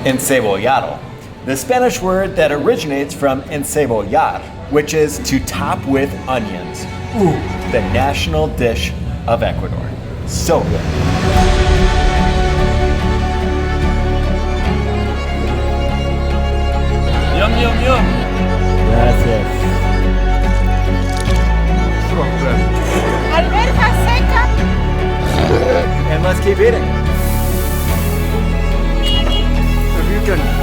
Encebollado, the Spanish word that originates from encebollar, which is to top with onions. Ooh, the national dish of Ecuador. So good. Yum, yum, yum. Gracias. So good. Alberja seca. And let's keep eating. If you can.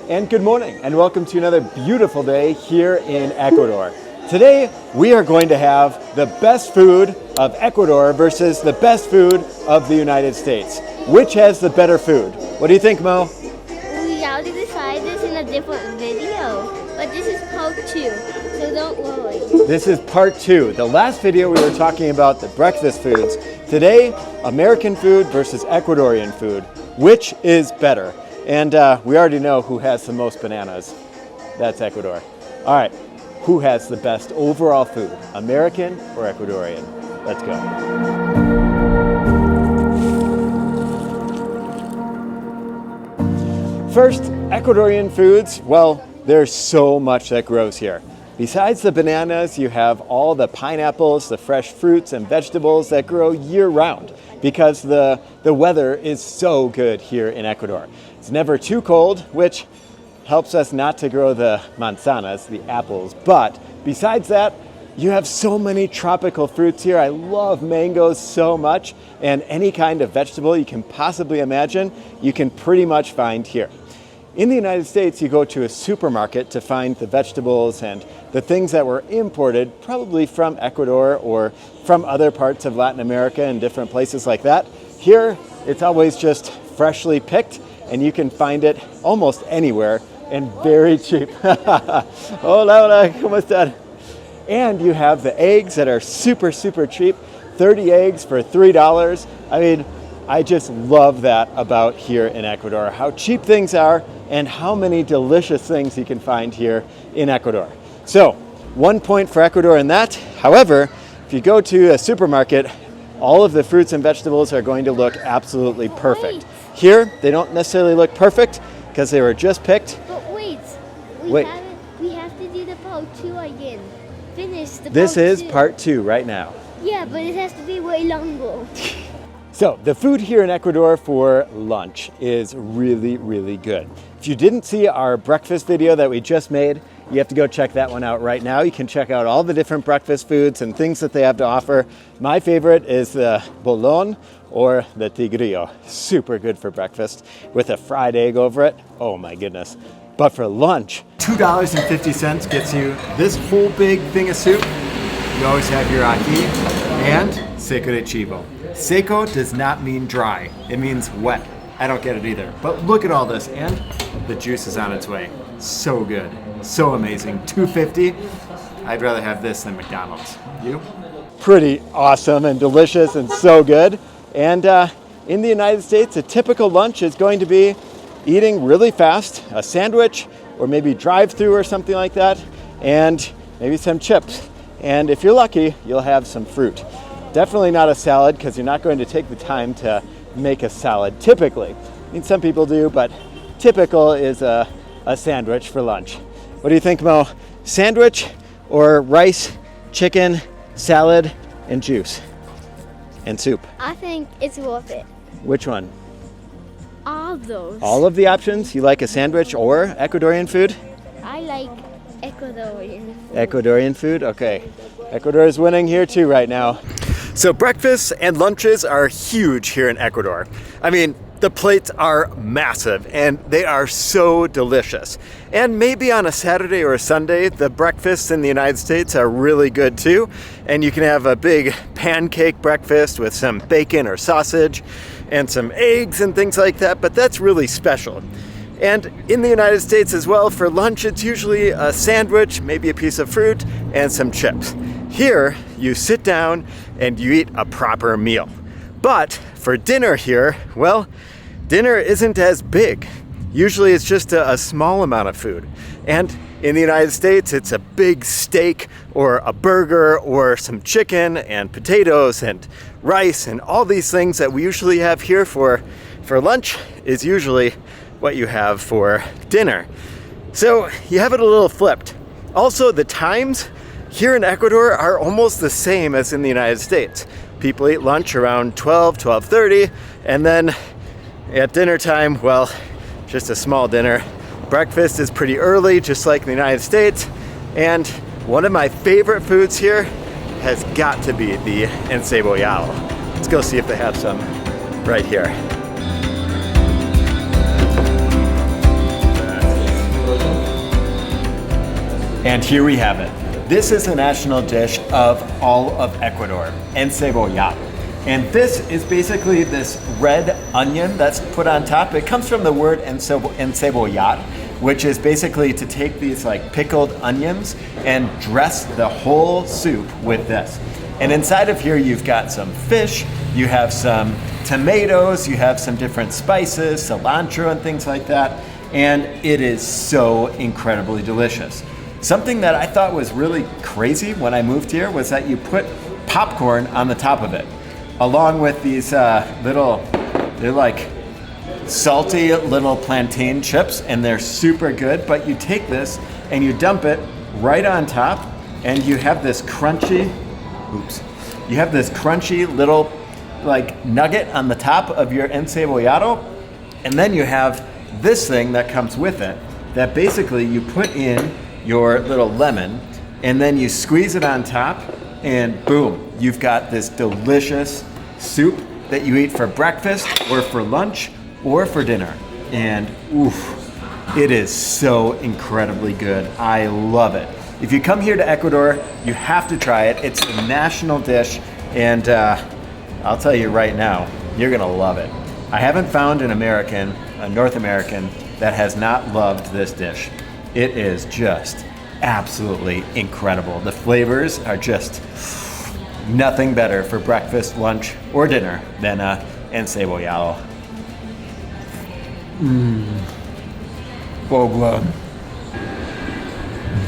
And good morning, and welcome to another beautiful day here in Ecuador. Today, we are going to have the best food of Ecuador versus the best food of the United States. Which has the better food? What do you think, Mo? We already decided this in a different video, but this is part 2, so don't worry. This is part 2. The last video we were talking about the breakfast foods. Today, American food versus Ecuadorian food. Which is better? And we already know who has the most bananas. That's Ecuador. All right, who has the best overall food? American or Ecuadorian? Let's go. First, Ecuadorian foods, well, there's so much that grows here. Besides the bananas, you have all the pineapples, the fresh fruits and vegetables that grow year-round because the weather is so good here in Ecuador. It's never too cold, which helps us not to grow the manzanas, the apples. But besides that, you have so many tropical fruits here. I love mangoes so much, and any kind of vegetable you can possibly imagine, you can pretty much find here. In the United States, you go to a supermarket to find the vegetables and the things that were imported, probably from Ecuador or from other parts of Latin America and different places like that. Here, it's always just freshly picked, and you can find it almost anywhere and very cheap. Hola, hola, ¿cómo están? And you have the eggs that are super, super cheap. 30 eggs for $3. I mean, I just love that about here in Ecuador, how cheap things are and how many delicious things you can find here in Ecuador. So, 1 point for Ecuador in that. However, if you go to a supermarket, all of the fruits and vegetables are going to look absolutely perfect. Here, they don't necessarily look perfect because they were just picked. But wait, we have to do the part 2 again. Finish the part 2. This is part 2 right now. Yeah, but it has to be way longer. So the food here in Ecuador for lunch is really, really good. If you didn't see our breakfast video that we just made, you have to go check that one out right now. You can check out all the different breakfast foods and things that they have to offer. My favorite is the bolón or the tigrillo. Super good for breakfast with a fried egg over it. Oh my goodness. But for lunch, $2.50 gets you this whole big thing of soup. You always have your ají and seco de chivo. Seco does not mean dry, it means wet. I don't get it either, but look at all this, and the juice is on its way. So good, so amazing. $2.50, I'd rather have this than McDonald's. You? Pretty awesome and delicious and so good. And in the United States, a typical lunch is going to be eating really fast, a sandwich, or maybe drive-through or something like that, and maybe some chips. And if you're lucky, you'll have some fruit. Definitely not a salad because you're not going to take the time to make a salad typically. I mean, some people do, but typical is a sandwich for lunch. What do you think, Mo? Sandwich or rice, chicken, salad, and juice? And soup? I think it's worth it. Which one? All of those. All of the options? You like a sandwich or Ecuadorian food? I like Ecuadorian food. Ecuadorian food? Okay. Ecuador is winning here too right now. So breakfasts and lunches are huge here in Ecuador. I mean, the plates are massive and they are so delicious. And maybe on a Saturday or a Sunday, the breakfasts in the United States are really good too. And you can have a big pancake breakfast with some bacon or sausage and some eggs and things like that, but that's really special. And in the United States as well, for lunch, it's usually a sandwich, maybe a piece of fruit, and some chips. Here, you sit down and you eat a proper meal. But for dinner here, well, dinner isn't as big. Usually it's just a small amount of food. And in the United States, it's a big steak or a burger or some chicken and potatoes and rice and all these things that we usually have here for lunch is usually what you have for dinner. So you have it a little flipped. Also, the times here in Ecuador are almost the same as in the United States. People eat lunch around 12, 12:30, and then at dinner time, well, just a small dinner. Breakfast is pretty early, just like in the United States. And one of my favorite foods here has got to be the Encebollado. Let's go see if they have some right here. And here we have it. This is the national dish of all of Ecuador, Encebollado. And this is basically this red onion that's put on top. It comes from the word encebollado, which is basically to take these like pickled onions and dress the whole soup with this. And inside of here, you've got some fish, you have some tomatoes, you have some different spices, cilantro and things like that. And it is so incredibly delicious. Something that I thought was really crazy when I moved here was that you put popcorn on the top of it, along with these they're like salty little plantain chips, and they're super good. But you take this and you dump it right on top, and you have this crunchy, little like nugget on the top of your encebollado, and then you have this thing that comes with it that basically you put in your little lemon, and then you squeeze it on top, and boom, you've got this delicious soup that you eat for breakfast or for lunch or for dinner. And oof, it is so incredibly good. I love it. If you come here to Ecuador, you have to try it. It's the national dish, and I'll tell you right now, you're gonna love it. I haven't found a North American, that has not loved this dish. It is just absolutely incredible. The flavors are just nothing better for breakfast, lunch, or dinner than Encebollado. Oh,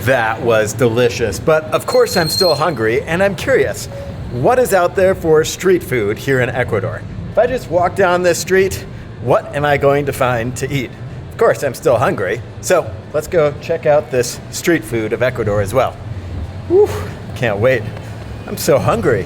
that was delicious. But of course I'm still hungry, and I'm curious, what is out there for street food here in Ecuador? If I just walk down this street, what am I going to find to eat? Of course I'm still hungry, so let's go check out this street food of Ecuador as well. Whew, can't wait. I'm so hungry.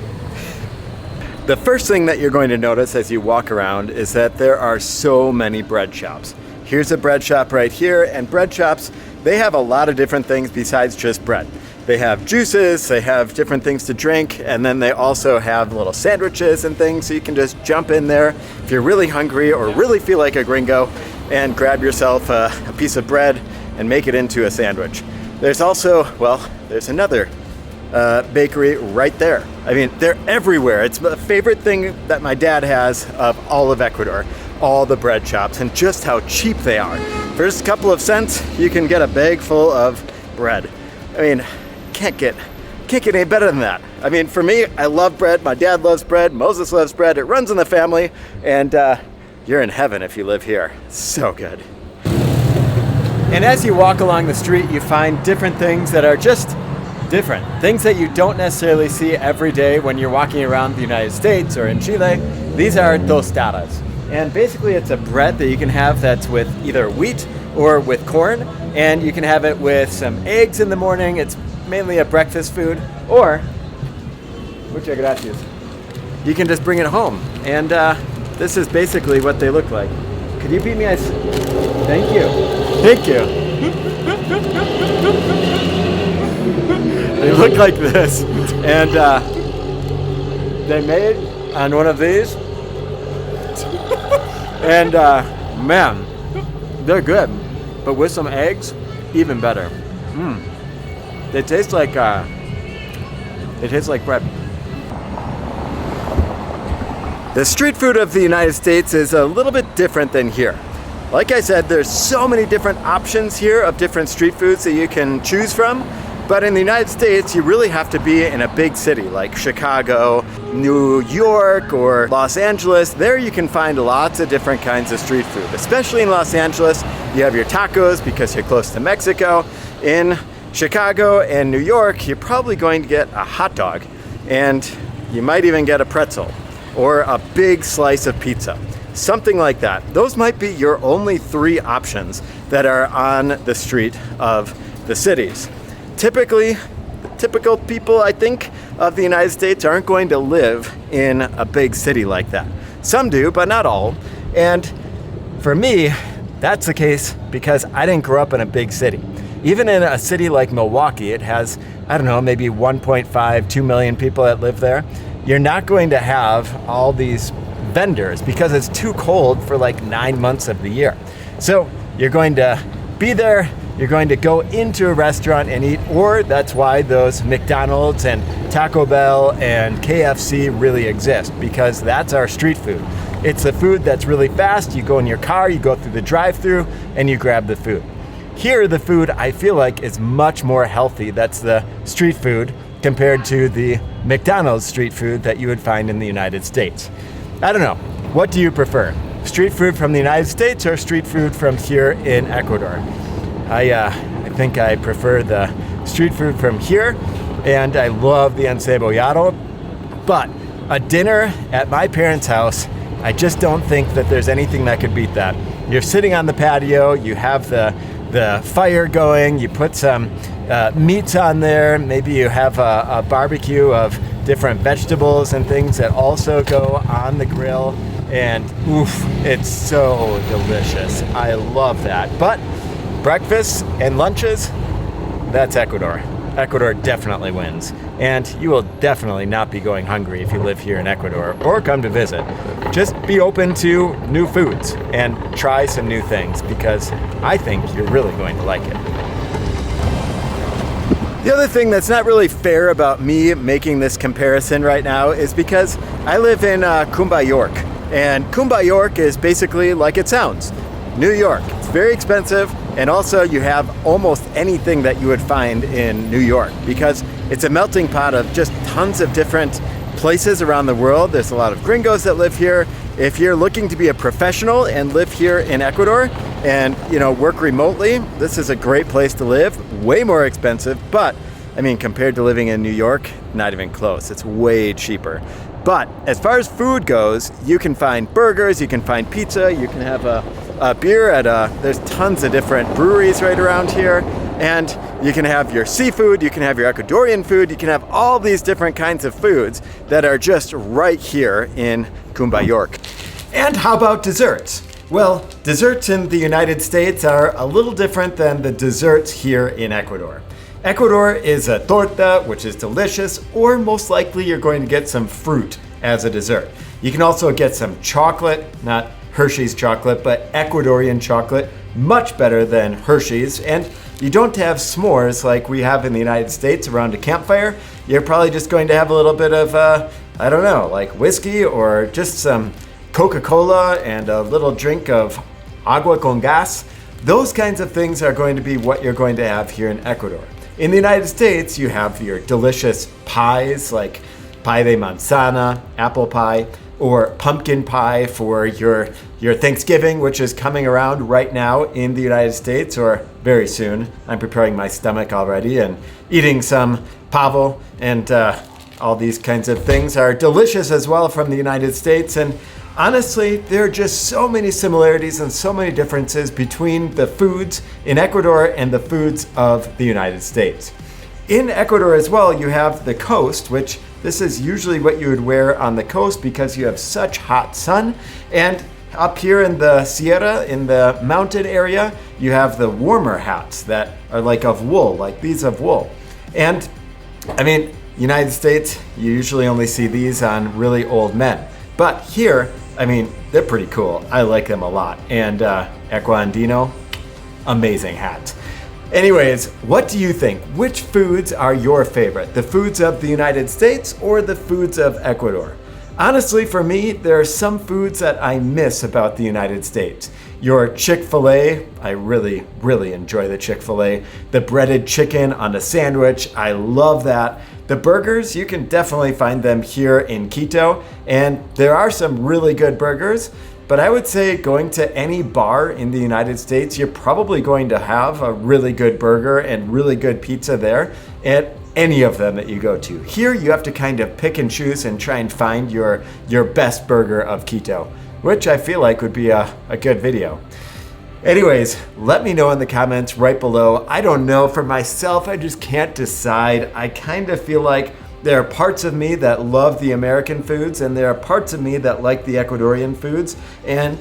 The first thing that you're going to notice as you walk around is that there are so many bread shops. Here's a bread shop right here, and bread shops, they have a lot of different things besides just bread. They have juices, they have different things to drink, and then they also have little sandwiches and things, so you can just jump in there if you're really hungry or really feel like a gringo and grab yourself a piece of bread and make it into a sandwich. There's also, well, there's another bakery right there. I mean, they're everywhere. It's the favorite thing that my dad has of all of Ecuador, all the bread shops, and just how cheap they are. For just a couple of cents, you can get a bag full of bread. I mean, can't get any better than that. I mean, for me, I love bread. My dad loves bread. Moses loves bread. It runs in the family, and you're in heaven if you live here. So good. And as you walk along the street, you find different things that are just different. Things that you don't necessarily see every day when you're walking around the United States or in Chile. These are tostadas. And basically it's a bread that you can have that's with either wheat or with corn, and you can have it with some eggs in the morning. It's mainly a breakfast food, or muchas gracias, you can just bring it home. And this is basically what they look like. Could you beat me ice? Thank you. Thank you. They look like this, and they made on one of these, and man, they're good, but with some eggs, even better. They taste like bread. The street food of the United States is a little bit different than here. like I said, there's so many different options here of different street foods that you can choose from. But in the United States, you really have to be in a big city like Chicago, New York, or Los Angeles. There you can find lots of different kinds of street food. Especially in Los Angeles, you have your tacos because you're close to Mexico. In Chicago and New York, you're probably going to get a hot dog, and you might even get a pretzel or a big slice of pizza. Something like that. Those might be your only 3 options that are on the street of the cities. Typically, the typical people, I think, of the United States aren't going to live in a big city like that. Some do, but not all. And for me, that's the case because I didn't grow up in a big city. Even in a city like Milwaukee, it has, I don't know, maybe 1.5, 2 million people that live there. You're not going to have all these vendors because it's too cold for like 9 months of the year. So you're going to be there, you're going to go into a restaurant and eat, or that's why those McDonald's and Taco Bell and KFC really exist, because that's our street food. It's the food that's really fast. You go in your car, you go through the drive-thru, and you grab the food. Here, the food I feel like is much more healthy. That's the street food compared to the McDonald's street food that you would find in the United States. I don't know. What do you prefer? Street food from the United States or street food from here in Ecuador? I think I prefer the street food from here, and I love the Encebollado. But a dinner at my parents' house, I just don't think that there's anything that could beat that. You're sitting on the patio, you have the fire going, you put some meats on there, maybe you have a barbecue of different vegetables and things that also go on the grill, and oof, it's so delicious. I love that. But breakfasts and lunches, that's Ecuador. Ecuador definitely wins. And you will definitely not be going hungry if you live here in Ecuador or come to visit. Just be open to new foods and try some new things, because I think you're really going to like it. The other thing that's not really fair about me making this comparison right now is because I live in Cumba York. And Cumba York is basically like it sounds, New York. It's very expensive, and also you have almost anything that you would find in New York because it's a melting pot of just tons of different places around the world. There's a lot of gringos that live here. If you're looking to be a professional and live here in Ecuador and, work remotely, this is a great place to live. Way more expensive, but I mean, compared to living in New York, not even close. It's way cheaper. But as far as food goes, you can find burgers, you can find pizza, you can have a beer at there's tons of different breweries right around here. And you can have your seafood, you can have your Ecuadorian food, you can have all these different kinds of foods that are just right here in Cumba York. And how about desserts? Well, desserts in the United States are a little different than the desserts here in Ecuador. Ecuador is a torta, which is delicious, or most likely you're going to get some fruit as a dessert. You can also get some chocolate, not Hershey's chocolate, but Ecuadorian chocolate, much better than Hershey's. And you don't have s'mores like we have in the United States around a campfire. You're probably just going to have a little bit of, I don't know, like whiskey or just some Coca-Cola and a little drink of agua con gas. Those kinds of things are going to be what you're going to have here in Ecuador. In the United States, you have your delicious pies like pie de manzana, apple pie, or pumpkin pie for your Thanksgiving, which is coming around right now in the United States, or very soon. I'm preparing my stomach already and eating some pavo, and all these kinds of things are delicious as well from the United States. And honestly, there are just so many similarities and so many differences between the foods in Ecuador and the foods of the United States. In Ecuador as well, you have the coast, which this is usually what you would wear on the coast because you have such hot sun. And up here in the Sierra, in the mountain area, you have the warmer hats that are like of wool, like these of wool. And I mean, United States, you usually only see these on really old men. But here, I mean, they're pretty cool. I like them a lot. And Ecuadino, amazing hat. Anyways, what do you think? Which foods are your favorite? The foods of the United States or the foods of Ecuador? Honestly, for me, there are some foods that I miss about the United States. Your Chick-fil-A, I really, really enjoy the Chick-fil-A. The breaded chicken on a sandwich, I love that. The burgers, you can definitely find them here in Quito, and there are some really good burgers. But I would say going to any bar in the United States, you're probably going to have a really good burger and really good pizza there at any of them that you go to. Here, you have to kind of pick and choose and try and find your best burger of Quito, which I feel like would be a good video. Anyways, let me know in the comments right below. I don't know, for myself, I just can't decide. I kind of feel like there are parts of me that love the American foods and there are parts of me that like the Ecuadorian foods. And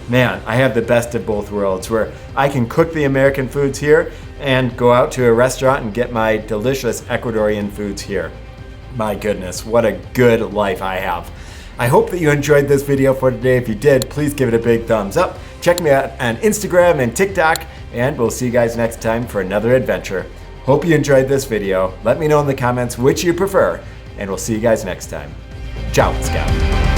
man, I have the best of both worlds where I can cook the American foods here and go out to a restaurant and get my delicious Ecuadorian foods here. My goodness, what a good life I have. I hope that you enjoyed this video for today. If you did, please give it a big thumbs up. Check me out on Instagram and TikTok, and we'll see you guys next time for another adventure. Hope you enjoyed this video. Let me know in the comments which you prefer, and we'll see you guys next time. Ciao, Scout.